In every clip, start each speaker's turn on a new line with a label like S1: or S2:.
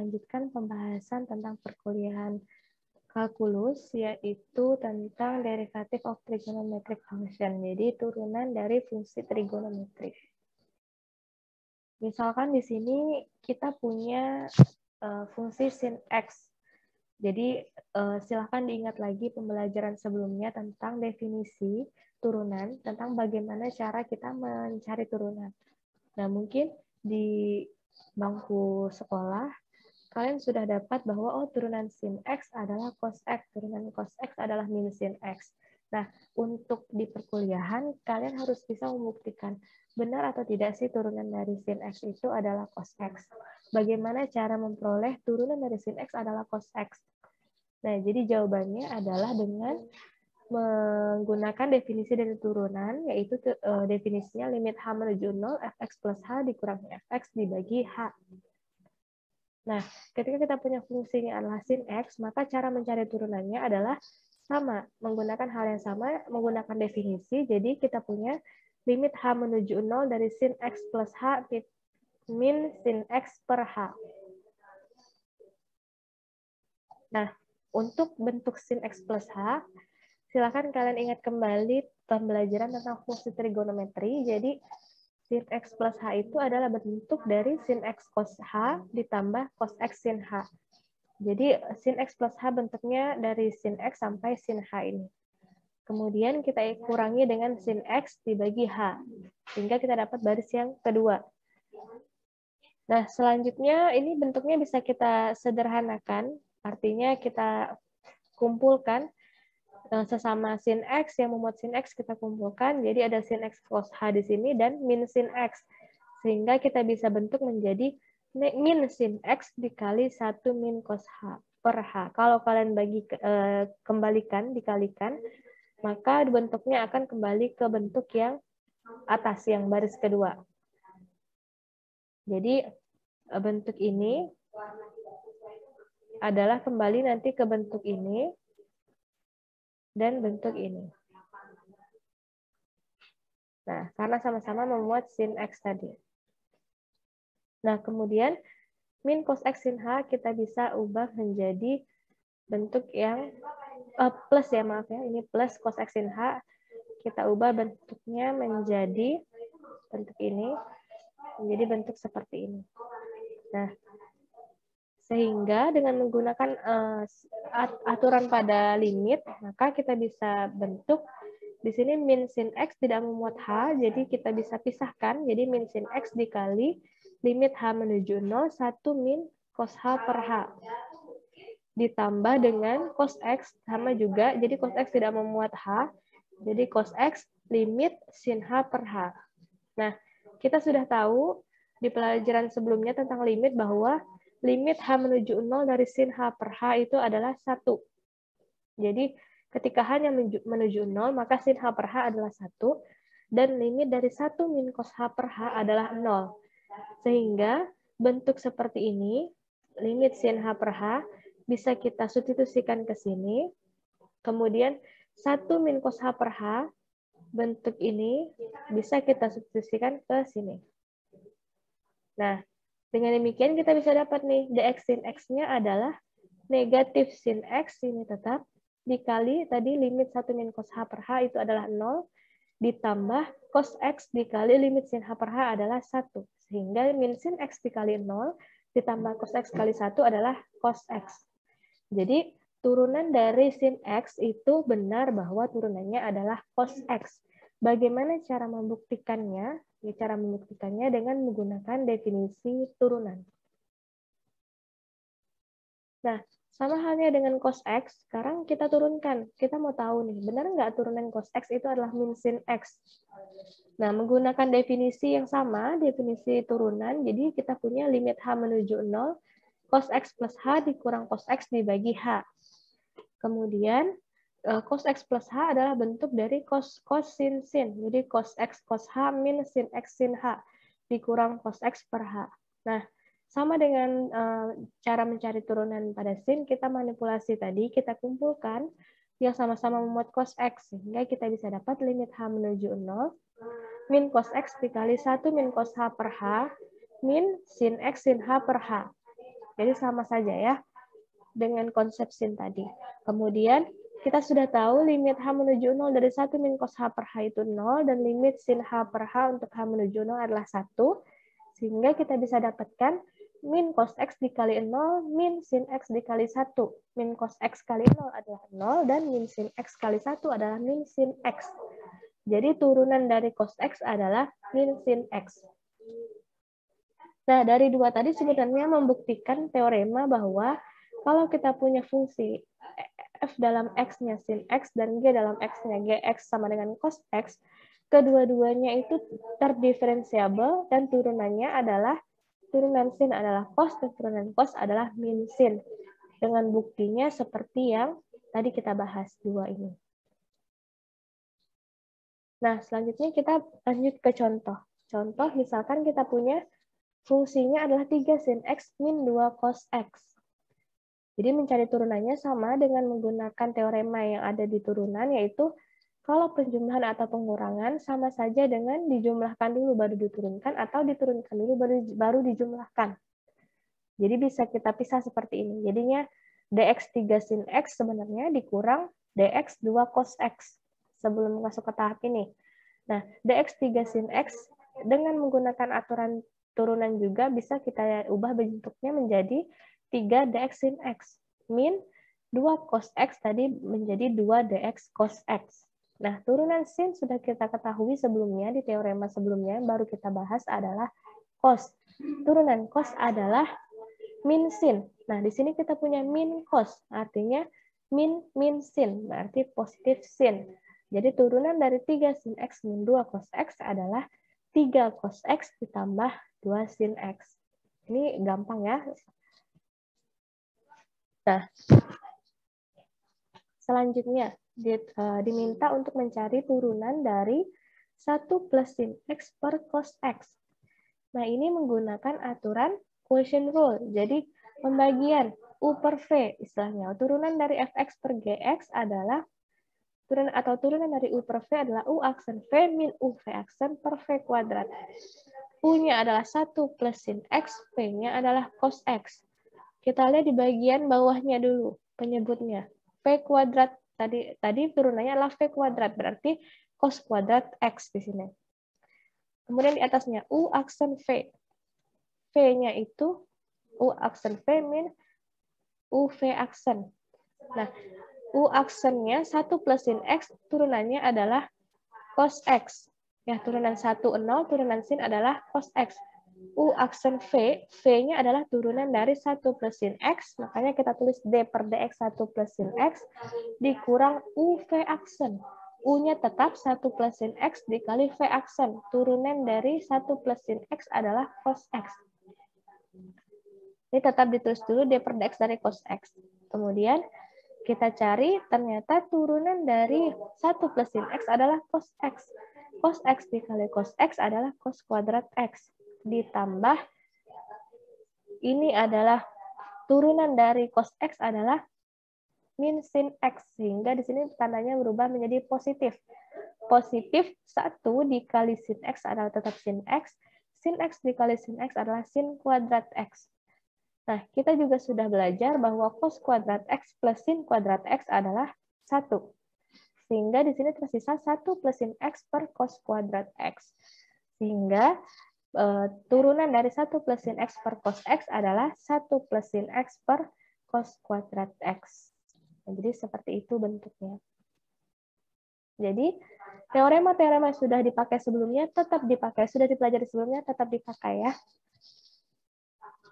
S1: melanjutkan pembahasan tentang perkuliahan kalkulus, yaitu tentang derivative of trigonometric function, jadi turunan dari fungsi trigonometrik. Misalkan di sini kita punya fungsi sin x. Jadi silahkan diingat lagi pembelajaran sebelumnya tentang definisi turunan, tentang bagaimana cara kita mencari turunan. Nah, mungkin di bangku sekolah, kalian sudah dapat bahwa turunan sin x adalah cos x, turunan cos x adalah min sin x. Nah, untuk di perkuliahan, kalian harus bisa membuktikan benar atau tidak sih turunan dari sin x itu adalah cos x. Bagaimana cara memperoleh turunan dari sin x adalah cos x? Nah, jadi jawabannya adalah dengan menggunakan definisi dari turunan, yaitu definisinya limit h menuju 0, fx plus h dikurangi fx dibagi h. Nah, ketika kita punya fungsinya adalah sin x, maka cara mencari turunannya adalah sama, menggunakan hal yang sama, menggunakan definisi. Jadi kita punya limit h menuju 0 dari sin x plus h min sin x per h. Nah, untuk bentuk sin x plus h, silakan kalian ingat kembali pembelajaran tentang fungsi trigonometri. Jadi sin x plus h itu adalah bentuk dari sin x cos h ditambah cos x sin h. Jadi sin x plus h bentuknya dari sin x sampai sin h ini. Kemudian kita kurangi dengan sin x dibagi h, sehingga kita dapat baris yang kedua. Nah, selanjutnya ini bentuknya bisa kita sederhanakan, artinya kita kumpulkan sesama sin x, yang memuat sin x kita kumpulkan, jadi ada sin x cos h di sini dan min sin x, sehingga kita bisa bentuk menjadi min sin x dikali 1 min cos h per h. Kalau kalian dikalikan, maka bentuknya akan kembali ke bentuk yang atas, yang baris kedua. Jadi bentuk ini adalah kembali nanti ke bentuk ini dan bentuk ini. Nah, karena sama-sama memuat sin x tadi. Nah, kemudian min cos x sin h kita bisa ubah menjadi bentuk yang plus ya, maaf ya. Ini plus cos x sin h. Kita ubah bentuknya menjadi bentuk ini. Menjadi bentuk seperti ini. Nah, sehingga dengan menggunakan aturan pada limit, maka kita bisa bentuk di sini min sin x tidak memuat h, jadi kita bisa pisahkan. Jadi min sin x dikali limit h menuju 0, 1 min cos h per h. Ditambah dengan cos x, sama juga, jadi cos x tidak memuat h, jadi cos x limit sin h per h. Nah, kita sudah tahu di pelajaran sebelumnya tentang limit bahwa limit h menuju 0 dari sin h per h itu adalah 1. Jadi ketika h-nya menuju 0, maka sin h per h adalah 1, dan limit dari 1 min cos h per h adalah 0. Sehingga bentuk seperti ini, limit sin h per h, bisa kita substitusikan ke sini. Kemudian 1 min cos h per h, bentuk ini bisa kita substitusikan ke sini. Nah, dengan demikian kita bisa dapat nih, dx sin x-nya adalah negatif sin x, ini tetap, dikali tadi limit 1 min cos h per h itu adalah 0, ditambah cos x dikali limit sin h per h adalah 1. Sehingga min sin x dikali 0, ditambah cos x kali 1 adalah cos x. Jadi, turunan dari sin x itu benar bahwa turunannya adalah cos x. Bagaimana cara membuktikannya? Cara membuktikannya dengan menggunakan definisi turunan. Nah, sama halnya dengan cos x, sekarang kita turunkan. Kita mau tahu nih, benar nggak turunan cos x itu adalah min sin x? Nah, menggunakan definisi yang sama, definisi turunan, jadi kita punya limit h menuju 0, cos x plus h dikurang cos x dibagi h. Kemudian, cos x plus h adalah bentuk dari cos sin sin. Jadi cos x cos h min sin x sin h dikurang cos x per h. Nah, sama dengan cara mencari turunan pada sin, kita manipulasi tadi, kita kumpulkan yang sama-sama memuat cos x, sehingga kita bisa dapat limit h menuju 0, min cos x dikali 1 min cos h per h, min sin x sin h per h. Jadi sama saja ya dengan konsep sin tadi. Kemudian kita sudah tahu limit H menuju 0 dari 1 min cos H per H itu 0, dan limit sin H per H untuk H menuju 0 adalah 1, sehingga kita bisa dapatkan min cos X dikali 0, min sin X dikali 1. Min cos X kali 0 adalah 0, dan min sin X kali 1 adalah min sin X. Jadi turunan dari cos X adalah min sin X. Nah, dari dua tadi sebenarnya membuktikan teorema bahwa kalau kita punya fungsi f dalam x-nya sin x dan g dalam x-nya gx sama dengan cos x, kedua-duanya itu terdiferensiabel dan turunannya adalah turunan sin adalah cos dan turunan cos adalah min sin. Dengan buktinya seperti yang tadi kita bahas dua ini. Nah, selanjutnya kita lanjut ke contoh. Contoh misalkan kita punya fungsinya adalah 3 sin x min 2 cos x. Jadi mencari turunannya sama dengan menggunakan teorema yang ada di turunan, yaitu kalau penjumlahan atau pengurangan sama saja dengan dijumlahkan dulu baru diturunkan atau diturunkan dulu baru dijumlahkan. Jadi bisa kita pisah seperti ini. Jadinya dx 3 sin x sebenarnya dikurang dx 2 cos x sebelum masuk ke tahap ini. Nah, dx 3 sin x dengan menggunakan aturan turunan juga bisa kita ubah bentuknya menjadi 3 dx sin x min 2 cos x tadi menjadi 2 dx cos x. Nah, turunan sin sudah kita ketahui sebelumnya di teorema sebelumnya, baru kita bahas adalah cos. Turunan cos adalah min sin. Nah, di sini kita punya min cos, artinya min sin, berarti positif sin. Jadi turunan dari 3 sin x min 2 cos x adalah 3 cos x ditambah 2 sin x. Ini gampang ya. Nah, selanjutnya diminta untuk mencari turunan dari 1 plus sin x per cos x. Nah, ini menggunakan aturan quotient rule. Jadi, pembagian U per V istilahnya. Turunan dari fx per gx adalah turunan dari U per V adalah U aksen V min U V aksen per V kuadrat. U-nya adalah 1 plus sin X, V-nya adalah cos X. Kita lihat di bagian bawahnya dulu, penyebutnya. V kuadrat, tadi turunannya adalah V kuadrat, berarti cos kuadrat X di sini. Kemudian di atasnya U aksen V. V-nya itu U aksen V min U V aksen. Nah, U aksennya 1 plus sin X, turunannya adalah cos X. Ya, turunan 1, 0, turunan sin adalah cos X. U aksen V, V-nya adalah turunan dari 1 plus sin X, makanya kita tulis D per DX 1 plus sin X, dikurang U V aksen. U-nya tetap 1 plus sin X dikali V aksen. Turunan dari 1 plus sin X adalah cos X. Ini tetap ditulis dulu D per DX dari cos X. Kemudian, kita cari, ternyata turunan dari 1 plus sin X adalah cos X. Cos X dikali cos X adalah cos kuadrat X. Ditambah, ini adalah turunan dari cos X adalah min sin X. Sehingga di sini tandanya berubah menjadi positif. Positif 1 dikali sin X adalah tetap sin X. Sin X dikali sin X adalah sin kuadrat X. Nah, kita juga sudah belajar bahwa cos kuadrat X plus sin kuadrat X adalah 1. Sehingga di sini tersisa 1 plus sin X per cos kuadrat X. Sehingga turunan dari 1 plus sin X per cos X adalah 1 plus sin X per cos kuadrat X. Nah, jadi seperti itu bentuknya. Jadi, teorema-teorema yang sudah dipakai sebelumnya tetap dipakai. Sudah dipelajari sebelumnya tetap dipakai ya.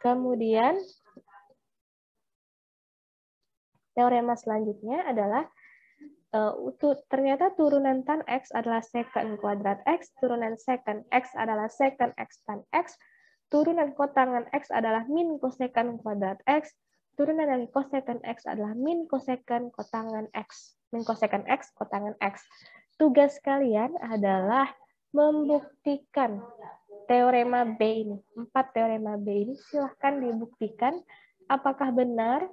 S1: Kemudian, teorema selanjutnya adalah ternyata turunan tan X adalah secant kuadrat X, turunan secant X adalah secant X tan X, turunan kotangan X adalah min kosekant kuadrat X, turunan dari kosekant X adalah min kosekant kotangan X. Min kosekant X, kotangan X. Tugas kalian adalah membuktikan teorema B ini. 4 teorema B ini silahkan dibuktikan apakah benar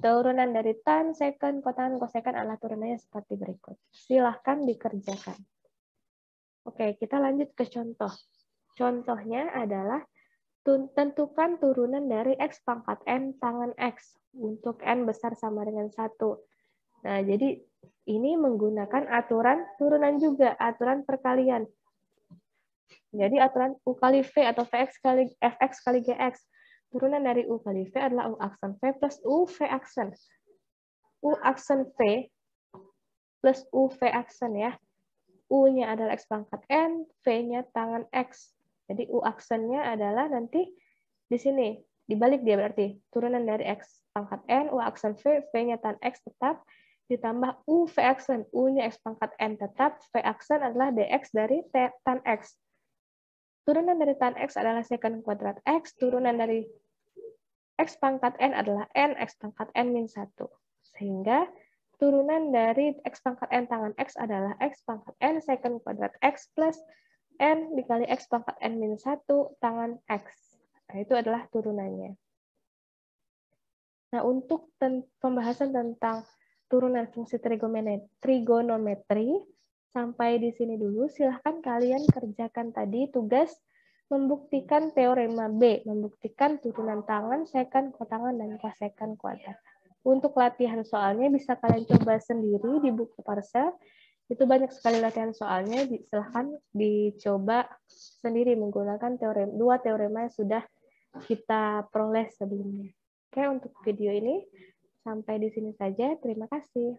S1: turunan dari tan, secant, kotangan, kosekant adalah turunannya seperti berikut. Silahkan dikerjakan. Oke, kita lanjut ke contoh. Contohnya adalah Tentukan turunan dari X pangkat N tangan X untuk N besar sama dengan 1. Nah, jadi ini menggunakan aturan turunan juga, aturan perkalian. Jadi aturan U kali V atau Fx kali Gx. Turunan dari U kali V adalah U aksen V plus U V aksen. U aksen V plus U V aksen ya. U-nya adalah X pangkat N, V-nya tangan X. Jadi U aksennya adalah nanti di sini. Dibalik dia berarti. Turunan dari X pangkat N, U aksen V, V-nya tan X tetap, ditambah U V aksen. U-nya X pangkat N tetap, V aksen adalah DX dari tan X. Turunan dari tan X adalah secant kuadrat X. Turunan dari X pangkat N adalah N, X pangkat N min 1. Sehingga turunan dari X pangkat N tangan X adalah X pangkat N secant kuadrat X plus N dikali X pangkat N min 1 tangan X. Nah, itu adalah turunannya. Nah, untuk pembahasan tentang turunan fungsi trigonometri, sampai di sini dulu. Silahkan kalian kerjakan tadi tugas membuktikan teorema B, membuktikan turunan tangan, secant kotangan, dan kosekant kuadrat. Untuk latihan soalnya bisa kalian coba sendiri di buku Parsel. Itu banyak sekali latihan soalnya, silahkan dicoba sendiri menggunakan dua teorema yang sudah kita peroleh sebelumnya. Oke, untuk video ini sampai di sini saja. Terima kasih.